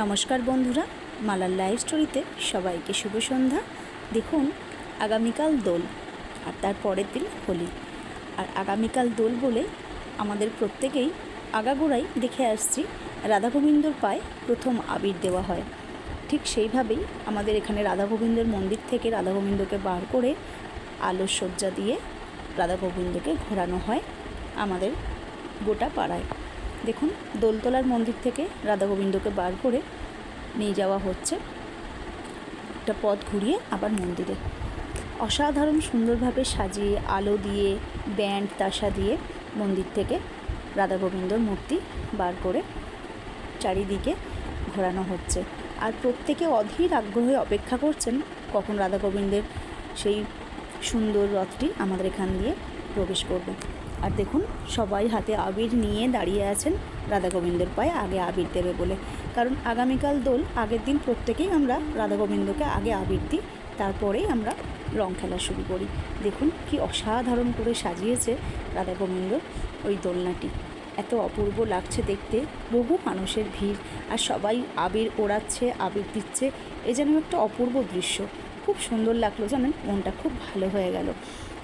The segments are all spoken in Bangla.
নমস্কার বন্ধুরা, মালার লাইভ স্টোরিতে সবাইকে শুভ সন্ধ্যা। দেখুন, আগামীকাল দোল আর তার পরের দিন হোলি। আর আগামীকাল দোল বলে আমাদের প্রত্যেকেই আগাগোড়াই দেখে আসছি রাধা গোবিন্দর পায়ে প্রথম আবির দেওয়া হয়। ঠিক সেইভাবেই আমাদের এখানে রাধা গোবিন্দর মন্দির থেকে রাধা গোবিন্দকে বার করে আলোর সজ্জা দিয়ে রাধা গোবিন্দকে ঘোরানো হয় আমাদের গোটা পাড়ায়। দেখুন, দোলতলার মন্দির থেকে রাধা গোবিন্দকে বার করে নিয়ে যাওয়া হচ্ছে একটা পথ ঘুরিয়ে আবার মন্দিরে। অসাধারণ সুন্দরভাবে সাজিয়ে আলো দিয়ে ব্যান্ড তাসা দিয়ে মন্দির থেকে রাধা গোবিন্দর মূর্তি বার করে চারিদিকে ঘোরানো হচ্ছে। আর প্রত্যেকে অধীর আগ্রহে অপেক্ষা করছেন কখন রাধা গোবিন্দের সেই সুন্দর রথটি আমাদের এখান দিয়ে প্রবেশ করবে। আর দেখুন, সবাই হাতে আবির নিয়ে দাঁড়িয়ে আছেন রাধা গোবিন্দর পায়ে আগে আবির দেবে বলে। কারণ আগামীকাল দোল, আগের দিন প্রত্যেকেই আমরা রাধা গোবিন্দকে আগে আবির দিই, তারপরেই আমরা রং খেলা শুরু করি। দেখুন কি অসাধারণ করে সাজিয়েছে রাধা গোবিন্দ ওই দোলনাটি, এত অপূর্ব লাগছে দেখতে। বহু মানুষের ভিড়, আর সবাই আবির ওড়াচ্ছে, আবির দিচ্ছে। এ যেন একটা অপূর্ব দৃশ্য, খুব সুন্দর লাগলো, জানেন, মনটা খুব ভালো হয়ে গেল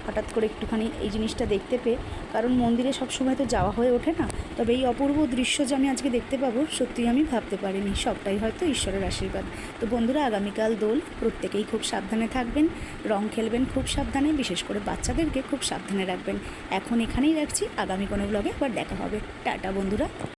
হঠাৎ করে একটুখানি এই জিনিসটা দেখতে পেয়ে। কারণ মন্দিরে সবসময় তো যাওয়া হয়ে ওঠে না, তবে এই অপূর্ব দৃশ্য যে আমি আজকে দেখতে পাবো সত্যিই আমি ভাবতে পারিনি। সবটাই হয়তো ঈশ্বরের আশীর্বাদ। তো বন্ধুরা, আগামীকাল দোল, প্রত্যেকেই খুব সাবধানে থাকবেন, রং খেলবেন খুব সাবধানে, বিশেষ করে বাচ্চাদেরকে খুব সাবধানে রাখবেন। এখন এখানেই রাখছি, আগামী কোনো ব্লগে আবার দেখা হবে। টাটা বন্ধুরা।